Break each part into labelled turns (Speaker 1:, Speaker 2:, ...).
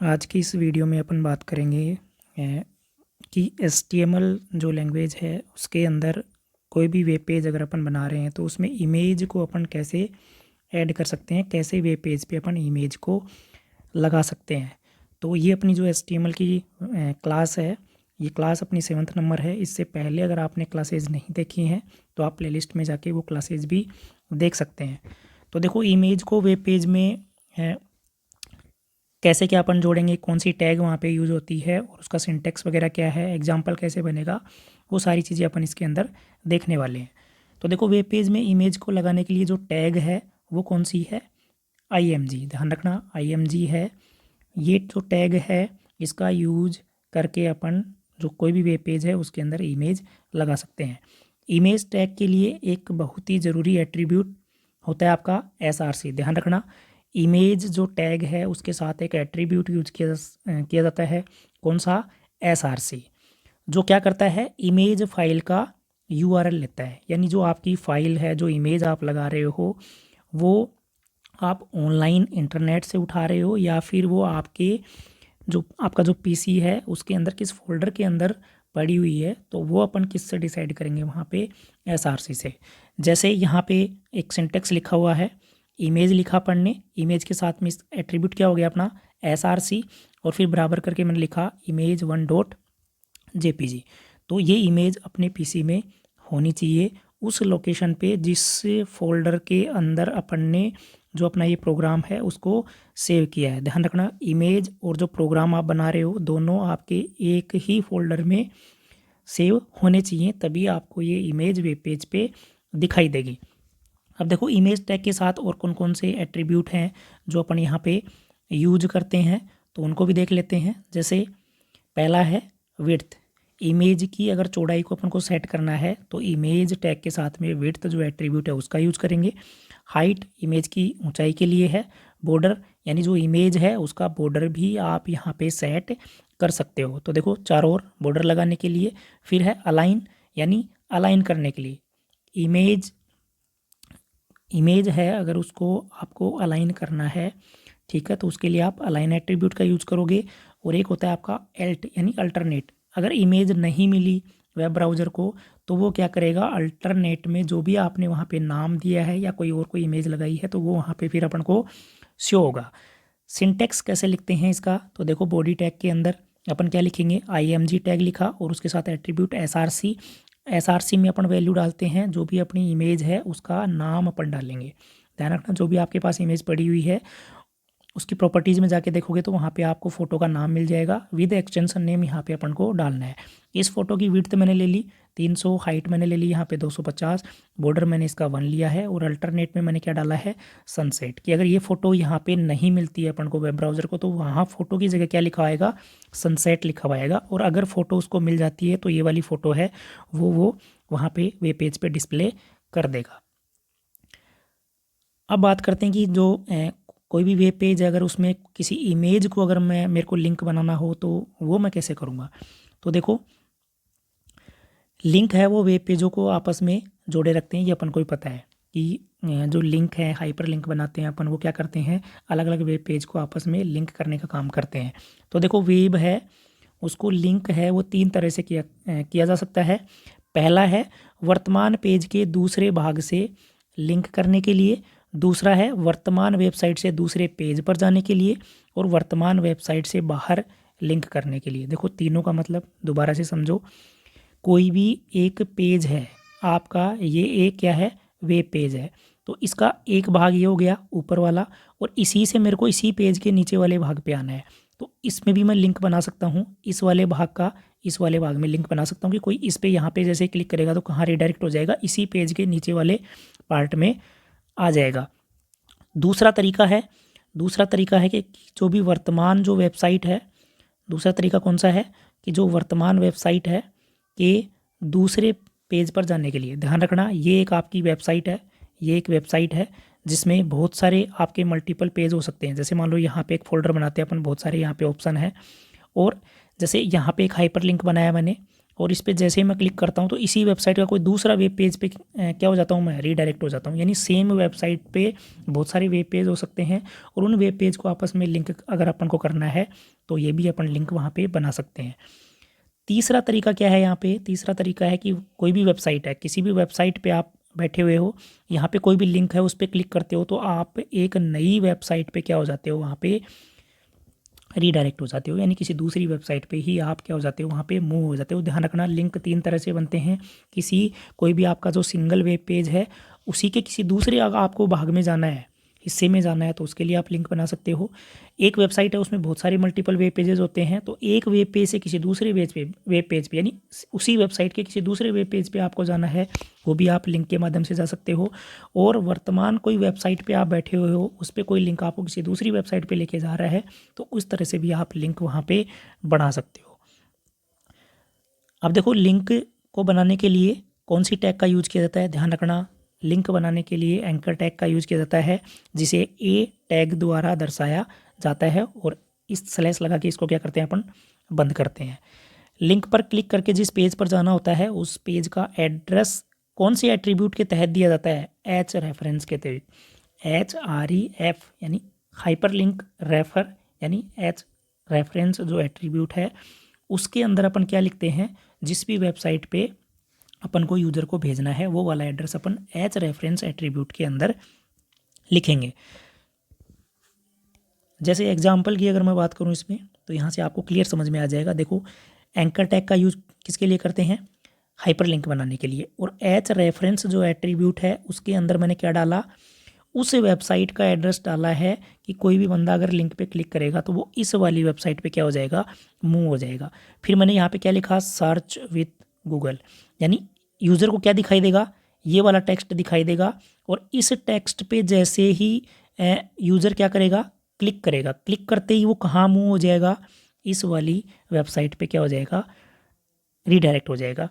Speaker 1: आज की इस वीडियो में अपन बात करेंगे कि HTML जो लैंग्वेज है उसके अंदर कोई भी वेब पेज अगर अपन बना रहे हैं तो उसमें इमेज को अपन कैसे ऐड कर सकते हैं, कैसे वेब पेज पे अपन इमेज को लगा सकते हैं। तो ये अपनी जो HTML की क्लास है, ये क्लास अपनी 7th नंबर है। इससे पहले अगर आपने क्लासेज नहीं देखी हैं तो आप प्लेलिस्ट में जाके वो क्लासेज भी देख सकते हैं। तो देखो, इमेज को वेब पेज में कैसे क्या अपन जोड़ेंगे, कौन सी टैग वहाँ पे यूज़ होती है और उसका सिंटेक्स वगैरह क्या है, एग्जाम्पल कैसे बनेगा, वो सारी चीज़ें अपन इसके अंदर देखने वाले हैं। तो देखो, वेब पेज में इमेज को लगाने के लिए जो टैग है वो कौन सी है, IMG। ध्यान रखना, IMG है। ये जो टैग है इसका यूज करके अपन जो कोई भी वेब पेज है उसके अंदर इमेज लगा सकते हैं। इमेज टैग के लिए एक बहुत ही ज़रूरी एट्रीब्यूट होता है आपका SRC। ध्यान रखना, इमेज जो टैग है उसके साथ एक एट्रीब्यूट यूज किया जाता है। कौन सा? SRC, जो क्या करता है, इमेज फाइल का URL लेता है। यानी जो आपकी फ़ाइल है, जो इमेज आप लगा रहे हो, वो आप ऑनलाइन इंटरनेट से उठा रहे हो या फिर वो आपके जो आपका जो PC है उसके अंदर किस फोल्डर के अंदर पड़ी हुई है, तो वो अपन किससे डिसाइड करेंगे वहाँ पे, SRC से। जैसे यहाँ पे एक सिंटेक्स लिखा हुआ है, इमेज लिखा पढ़ने, इमेज के साथ में एट्रीब्यूट क्या हो गया अपना, SRC, और फिर बराबर करके मैंने लिखा image1.jpg। तो ये इमेज अपने PC में होनी चाहिए उस लोकेशन पे जिस फोल्डर के अंदर अपन ने जो अपना ये प्रोग्राम है उसको सेव किया है। ध्यान रखना, इमेज और जो प्रोग्राम आप बना रहे हो दोनों आपके एक ही फोल्डर में सेव होने चाहिए, तभी आपको ये इमेज वेब पेज पे दिखाई देगी। अब देखो, इमेज टैग के साथ और कौन कौन से एट्रीब्यूट हैं जो अपन यहाँ पे यूज करते हैं, तो उनको भी देख लेते हैं। जैसे पहला है विड्थ। इमेज की अगर चौड़ाई को अपन को सेट करना है तो इमेज टैग के साथ में विड्थ जो एट्रीब्यूट है उसका यूज करेंगे। हाइट इमेज की ऊंचाई के लिए है। बॉर्डर यानी जो इमेज है उसका बॉर्डर भी आप यहाँ पे सेट कर सकते हो। तो देखो, चारों ओर बॉर्डर लगाने के लिए। फिर है अलाइन, यानी अलाइन करने के लिए। इमेज है, अगर उसको आपको अलाइन करना है, ठीक है, तो उसके लिए आप अलाइन एट्रीब्यूट का यूज़ करोगे। और एक होता है आपका एल्ट, यानी अल्टरनेट। अगर इमेज नहीं मिली वेब ब्राउज़र को तो वो क्या करेगा, अल्टरनेट में जो भी आपने वहाँ पे नाम दिया है या कोई और कोई इमेज लगाई है तो वो वहाँ पे फिर अपन को शो होगा। सिंटेक्स कैसे लिखते हैं इसका, तो देखो, बॉडी टैग के अंदर अपन क्या लिखेंगे, IMG टैग लिखा और उसके साथ एट्रीब्यूट SRC में अपन वैल्यू डालते हैं, जो भी अपनी इमेज है उसका नाम अपन डालेंगे। ध्यान रखना, जो भी आपके पास इमेज पड़ी हुई है उसकी प्रॉपर्टीज़ में जाके देखोगे तो वहाँ पे आपको फ़ोटो का नाम मिल जाएगा विद एक्सटेंशन नेम। यहाँ पे अपन को डालना है। इस फोटो की विड्थ मैंने ले ली 300, हाइट मैंने ले ली यहाँ पे 250, बॉर्डर मैंने इसका 1 लिया है, और अल्टरनेट में मैंने क्या डाला है, सनसेट। कि अगर ये फ़ोटो यहाँ पे नहीं मिलती है अपन को वेब ब्राउज़र को तो वहाँ फ़ोटो की जगह क्या लिखा आएगा, सनसेट लिखा हुआ आएगा। और अगर फ़ोटो उसको मिल जाती है तो ये वाली फ़ोटो है वो वहाँ पे वेब पेज पे डिस्प्ले कर देगा। अब बात करते हैं कि जो कोई भी वेब पेज है, अगर उसमें किसी इमेज को अगर मेरे को लिंक बनाना हो तो वो मैं कैसे करूँगा। तो देखो, लिंक है वो वेब पेजों को आपस में जोड़े रखते हैं, ये अपन को ही पता है कि जो लिंक है, हाइपर लिंक बनाते हैं अपन, वो क्या करते हैं, अलग अलग वेब पेज को आपस में लिंक करने का काम करते हैं। तो देखो, वेब है उसको लिंक है वो 3 तरह से किया जा सकता है। पहला है वर्तमान पेज के दूसरे भाग से लिंक करने के लिए, दूसरा है वर्तमान वेबसाइट से दूसरे पेज पर जाने के लिए, और वर्तमान वेबसाइट से बाहर लिंक करने के लिए। देखो, तीनों का मतलब दोबारा से समझो। कोई भी एक पेज है आपका, ये एक क्या है, वेब पेज है, तो इसका एक भाग ये हो गया ऊपर वाला, और इसी से मेरे को इसी पेज के नीचे वाले भाग पे आना है। तो इसमें भी मैं लिंक बना सकता हूँ, इस वाले भाग का इस वाले भाग में लिंक बना सकता हूँ कि कोई इस पे यहाँ पे जैसे क्लिक करेगा तो कहाँ रिडायरेक्ट हो जाएगा, इसी पेज के नीचे वाले पार्ट में आ जाएगा। दूसरा तरीका है कि जो भी वर्तमान जो वेबसाइट है, दूसरा तरीका कौन सा है कि जो वर्तमान वेबसाइट है के दूसरे पेज पर जाने के लिए। ध्यान रखना, ये एक आपकी वेबसाइट है, ये एक वेबसाइट है जिसमें बहुत सारे आपके मल्टीपल पेज हो सकते हैं। जैसे मान लो यहाँ पे एक फोल्डर बनाते हैं अपन, बहुत सारे यहाँ पे ऑप्शन है, और जैसे यहाँ पे एक हाइपर लिंक बनाया मैंने, और इस पे जैसे ही मैं क्लिक करता हूँ तो इसी वेबसाइट का कोई दूसरा वेब पेज पे क्या हो जाता हूँ, मैं रीडायरेक्ट हो जाता हूँ। यानी सेम वेबसाइट पे बहुत सारे वेब पेज हो सकते हैं और उन वेब पेज को आपस में लिंक अगर अपन को करना है तो ये भी अपन लिंक वहाँ पे बना सकते हैं। तीसरा तरीका क्या है यहाँ पे, तीसरा तरीका है कि कोई भी वेबसाइट है, किसी भी वेबसाइट पे आप बैठे हुए हो, यहाँ पे कोई भी लिंक है उस पर क्लिक करते हो तो आप एक नई वेबसाइट पे क्या हो जाते हो, वहाँ पे रीडायरेक्ट हो जाते हो। यानी किसी दूसरी वेबसाइट पे ही आप क्या हो जाते हो, वहाँ पे मूव हो जाते हो। ध्यान रखना, लिंक 3 तरह से बनते हैं। किसी कोई भी आपका जो सिंगल वेब पेज है उसी के किसी दूसरे अगर आपको भाग में जाना है, हिस्से में जाना है, तो उसके लिए आप लिंक बना सकते हो। एक वेबसाइट है उसमें बहुत सारे मल्टीपल वेब पेजेस होते हैं, तो एक वेब पेज से किसी दूसरे वेब पेज पे यानी उसी वेबसाइट के किसी दूसरे वेब पेज पे आपको जाना है, वो भी आप लिंक के माध्यम से जा सकते हो। और वर्तमान कोई वेबसाइट पे आप बैठे हुए हो, उस पर कोई लिंक आपको किसी दूसरी वेबसाइट पे लेके जा रहा है, तो उस तरह से भी आप लिंक वहाँ पे बना सकते हो। अब देखो, लिंक को बनाने के लिए कौन सी टैग का यूज किया जाता है। ध्यान रखना, लिंक बनाने के लिए एंकर टैग का यूज किया जाता है, जिसे ए टैग द्वारा दर्शाया जाता है। और इस स्लैश लगा के इसको क्या करते हैं, अपन बंद करते हैं। लिंक पर क्लिक करके जिस पेज पर जाना होता है उस पेज का एड्रेस कौन से एट्रीब्यूट के तहत दिया जाता है, एच रेफरेंस के तहत। HREF यानी हाइपर लिंक रेफर, यानी एच रेफरेंस जो एट्रीब्यूट है उसके अंदर अपन क्या लिखते हैं, जिस भी वेबसाइट पे अपन को यूज़र को भेजना है वो वाला एड्रेस अपन एच रेफरेंस एट्रीब्यूट के अंदर लिखेंगे। जैसे एग्जाम्पल की अगर मैं बात करूँ इसमें, तो यहाँ से आपको क्लियर समझ में आ जाएगा। देखो, एंकर टैग का यूज किसके लिए करते हैं, हाइपर लिंक बनाने के लिए। और एच रेफरेंस जो एट्रीब्यूट है उसके अंदर मैंने क्या डाला, उस वेबसाइट का एड्रेस डाला है कि कोई भी बंदा अगर लिंक पे क्लिक करेगा तो वो इस वाली वेबसाइट पे क्या हो जाएगा, मूव हो जाएगा। फिर मैंने यहाँ पे क्या लिखा, सर्च विथ गूगल, यानी यूज़र को क्या दिखाई देगा, ये वाला टेक्स्ट दिखाई देगा। और इस टेक्स्ट पे जैसे ही यूज़र क्या करेगा, क्लिक करेगा, क्लिक करते ही वो कहाँ मूव हो जाएगा, इस वाली वेबसाइट पे क्या हो जाएगा, रीडायरेक्ट हो जाएगा।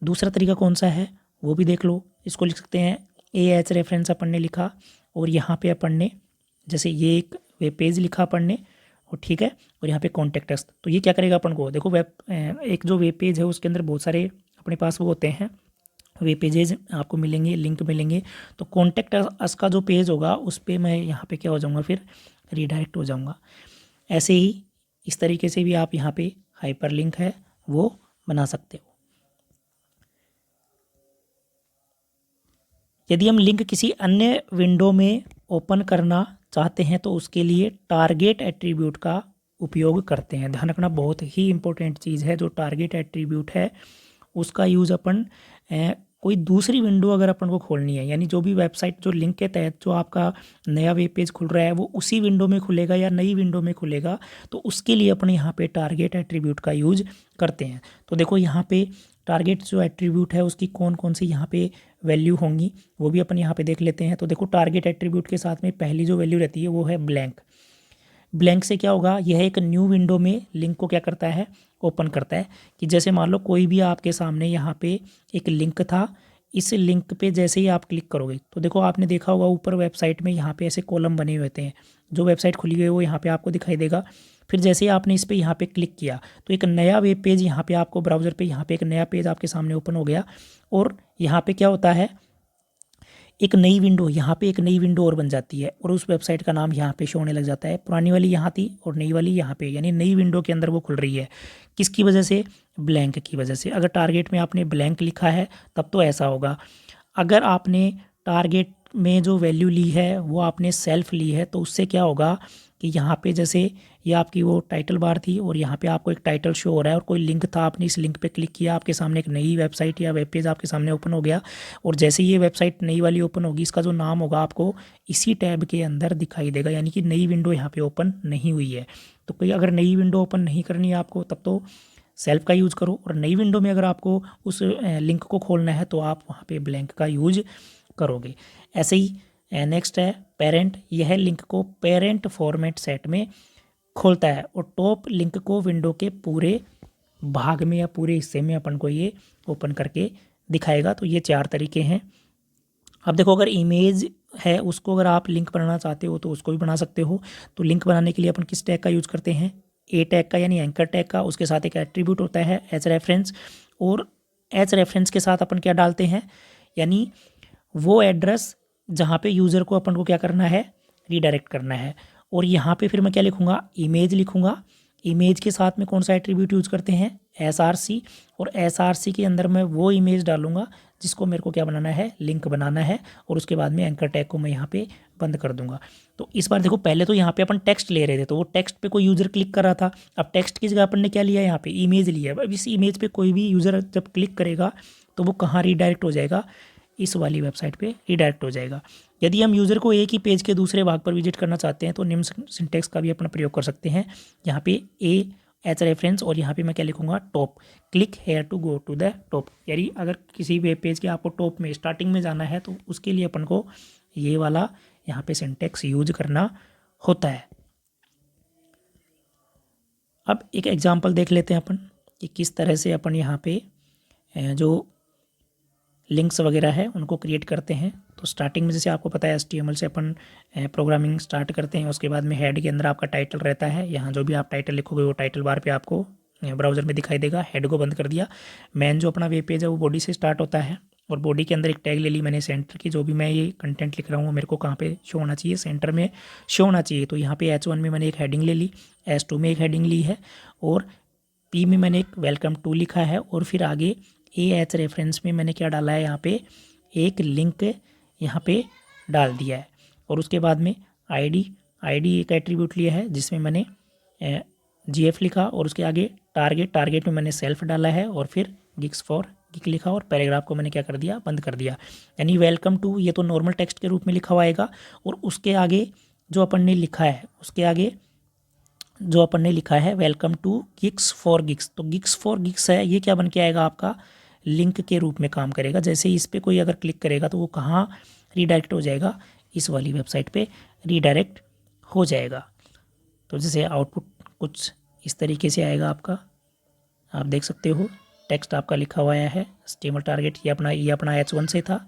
Speaker 1: दूसरा तरीका कौन सा है वो भी देख लो। इसको लिख सकते हैं एच रेफरेंस अपन ने लिखा, और यहाँ पे अपन ने जैसे ये एक वेब पेज लिखा अपन ने, और ठीक है, और यहाँ पे कॉन्टेक्ट अस, तो ये क्या करेगा अपन को, देखो एक जो वेब पेज है उसके अंदर बहुत सारे अपने पास वो होते हैं वेब पेजेज आपको मिलेंगे, लिंक मिलेंगे। तो कॉन्टेक्ट अस का जो पेज होगा उस पर मैं यहाँ पे क्या हो जाऊँगा, फिर रीडायरेक्ट हो जाऊँगा। ऐसे ही इस तरीके से भी आप यहाँ पे हाइपर लिंक है वो बना सकते हो। यदि हम लिंक किसी अन्य विंडो में ओपन करना चाहते हैं तो उसके लिए टारगेट एट्रीब्यूट का उपयोग करते हैं। ध्यान रखना, बहुत ही इंपॉर्टेंट चीज़ है जो टारगेट एट्रीब्यूट है, उसका यूज़ अपन कोई दूसरी विंडो अगर अपन को खोलनी है, यानी जो भी वेबसाइट जो लिंक के तहत जो आपका नया वेब पेज खुल रहा है वो उसी विंडो में खुलेगा या नई विंडो में खुलेगा, तो उसके लिए अपन यहाँ पे टारगेट एट्रीब्यूट का यूज करते हैं। तो देखो, यहाँ पे टारगेट जो एट्रीब्यूट है उसकी कौन कौन सी यहाँ पे वैल्यू होंगी वो भी अपन यहाँ पे देख लेते हैं। तो देखो, टारगेट एट्रीब्यूट के साथ में पहली जो वैल्यू रहती है वो है ब्लैंक। ब्लैंक से क्या होगा, यह एक न्यू विंडो में लिंक को क्या करता है, ओपन करता है। कि जैसे मान लो कोई भी आपके सामने यहाँ पे एक लिंक था, इस लिंक पे जैसे ही आप क्लिक करोगे तो देखो, आपने देखा होगा ऊपर वेबसाइट में यहाँ पे ऐसे कॉलम बने हुए होते हैं, जो वेबसाइट खुली हुई है वो यहाँ पे आपको दिखाई देगा। फिर जैसे ही आपने इस पर यहाँ पे क्लिक किया तो एक नया वेब पेज यहाँ पे आपको ब्राउज़र पे यहाँ पे एक नया पेज आपके सामने ओपन हो गया। और यहाँ पे क्या होता है, एक नई विंडो, यहाँ पे एक नई विंडो और बन जाती है और उस वेबसाइट का नाम यहाँ पे शो होने लग जाता है। पुरानी वाली यहाँ थी और नई वाली यहाँ पे, यानी नई विंडो के अंदर वो खुल रही है। किसकी वजह से, ब्लैंक की वजह से। अगर टारगेट में आपने ब्लैंक लिखा है तब तो ऐसा होगा। अगर आपने टारगेट में जो वैल्यू ली है वो आपने सेल्फ ली है तो उससे क्या होगा कि यहाँ पे जैसे ये आपकी वो टाइटल बार थी और यहाँ पे आपको एक टाइटल शो हो रहा है और कोई लिंक था, आपने इस लिंक पे क्लिक किया, आपके सामने एक नई वेबसाइट या वेब पेज आपके सामने ओपन हो गया। और जैसे ये वेबसाइट नई वाली ओपन होगी, इसका जो नाम होगा आपको इसी टैब के अंदर दिखाई देगा, यानी कि नई विंडो यहाँ पे ओपन नहीं हुई है। तो कोई अगर नई विंडो ओपन नहीं करनी है आपको तब तो सेल्फ का यूज़ करो, और नई विंडो में अगर आपको उस लिंक को खोलना है तो आप वहाँ पे ब्लैंक का यूज करोगे। ऐसे ही नेक्स्ट है पेरेंट। यह लिंक को पेरेंट फॉर्मेट सेट में खोलता है और टॉप लिंक को विंडो के पूरे भाग में या पूरे हिस्से में अपन को ये ओपन करके दिखाएगा। तो ये 4 तरीके हैं। अब देखो, अगर इमेज है उसको अगर आप लिंक बनाना चाहते हो तो उसको भी बना सकते हो। तो लिंक बनाने के लिए अपन किस टैग का यूज़ करते हैं, ए टैग का, यानी एंकर टैग का। उसके साथ एक एट्रीब्यूट होता है एज रेफरेंस, और एच रेफरेंस के साथ अपन क्या डालते हैं, यानी वो एड्रेस जहाँ पे यूज़र को अपन को क्या करना है, रीडायरेक्ट करना है। और यहाँ पे फिर मैं क्या लिखूँगा, इमेज लिखूँगा। इमेज के साथ में कौन सा एट्रीब्यूट यूज़ करते हैं, SRC, और SRC के अंदर मैं वो इमेज डालूंगा जिसको मेरे को क्या बनाना है, लिंक बनाना है। और उसके बाद में एंकर टैग को मैं यहाँ पे बंद कर दूंगा। तो इस बार देखो, पहले तो यहाँ पे अपन टेक्स्ट ले रहे थे, तो वो टेक्स्ट पे कोई यूज़र क्लिक कर रहा था। अब टेक्स्ट की जगह अपन ने क्या लिया, यहाँ पे इमेज लिया। अब इस इमेज पे कोई भी यूज़र जब क्लिक करेगा तो वो कहाँ रीडायरेक्ट हो जाएगा, इस वाली वेबसाइट पे रीडायरेक्ट हो जाएगा। यदि हम यूज़र को एक ही पेज के दूसरे भाग पर विजिट करना चाहते हैं तो निम्न सिंटेक्स का भी अपना प्रयोग कर सकते हैं। यहाँ पे एच रेफरेंस और यहाँ पे मैं क्या लिखूँगा, top, click here to go to the top. यानी अगर किसी वेब पेज के आपको टॉप में स्टार्टिंग में जाना है तो उसके लिए अपन को ये वाला यहाँ पे सिंटेक्स यूज करना होता है। अब एक एग्जांपल देख लेते हैं अपन कि किस तरह से अपन यहाँ पे जो लिंक्स वगैरह है उनको क्रिएट करते हैं। तो स्टार्टिंग में जैसे आपको पता है HTML से अपन प्रोग्रामिंग स्टार्ट करते हैं। उसके बाद में हेड के अंदर आपका टाइटल रहता है। यहाँ जो भी आप टाइटल लिखोगे वो टाइटल बार पे आपको ब्राउज़र में दिखाई देगा। हेड को बंद कर दिया। मेन जो अपना वेब पेज है वो बॉडी से स्टार्ट होता है और बॉडी के अंदर एक टैग ले ली मैंने सेंटर की। जो भी मैं ये कंटेंट लिख रहा हूँ मेरे को कहाँ पे शो होना चाहिए, सेंटर में शो होना चाहिए। तो यहाँ पे H1 में मैंने एक हेडिंग ले ली, H2 में एक हेडिंग ली है और P में मैंने एक वेलकम टू लिखा है। और फिर आगे एच रेफरेंस में मैंने क्या डाला है, यहाँ पे एक लिंक यहाँ पे डाल दिया है। और उसके बाद में आईडी एक एट्रीब्यूट लिया है जिसमें मैंने GF लिखा और उसके आगे टारगेट में मैंने सेल्फ डाला है और फिर गिग्स फॉर गिग लिखा और पैराग्राफ को मैंने क्या कर दिया, बंद कर दिया। यानी वेलकम टू ये तो नॉर्मल टेक्स्ट के रूप में लिखा हुआ आएगा और उसके आगे जो अपन ने लिखा है, उसके आगे जो अपन ने लिखा है welcome to gigs for gigs, तो गिग्स फॉर गिग्स है, ये क्या बन के आएगा, आपका लिंक के रूप में काम करेगा। जैसे ही इस पर कोई अगर क्लिक करेगा तो वो कहाँ रीडायरेक्ट हो जाएगा, इस वाली वेबसाइट पे रीडायरेक्ट हो जाएगा। तो जैसे आउटपुट कुछ इस तरीके से आएगा आपका, आप देख सकते हो टेक्स्ट आपका लिखा हुआ है HTML टारगेट, ये अपना H1 से था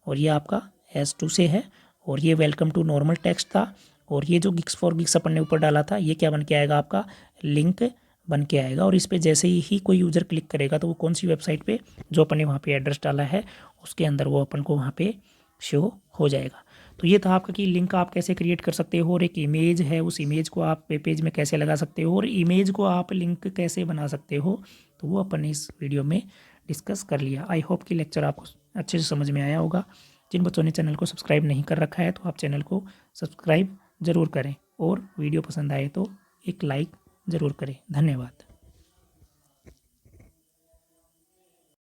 Speaker 1: और ये आपका H2 से है और ये वेलकम टू नॉर्मल टेक्स्ट था और ये जो गिग्स फॉर गिग्स अपन ने ऊपर डाला था ये क्या बन के आएगा, आपका लिंक बन के आएगा। और इस पे जैसे ही कोई यूज़र क्लिक करेगा तो वो कौन सी वेबसाइट पे जो अपन ने वहाँ पे एड्रेस डाला है उसके अंदर वो अपन को वहाँ पे शो हो जाएगा। तो ये था आपका कि लिंक आप कैसे क्रिएट कर सकते हो और एक इमेज है उस इमेज को आप वेब पेज में कैसे लगा सकते हो और इमेज को आप लिंक कैसे बना सकते हो, तो वो अपन ने इस वीडियो में डिस्कस कर लिया। आई होप कि लेक्चर आपको अच्छे से समझ में आया होगा। जिन बच्चों ने चैनल को सब्सक्राइब नहीं कर रखा है तो आप चैनल को सब्सक्राइब ज़रूर करें और वीडियो पसंद आए तो एक लाइक ज़रूर करें। धन्यवाद।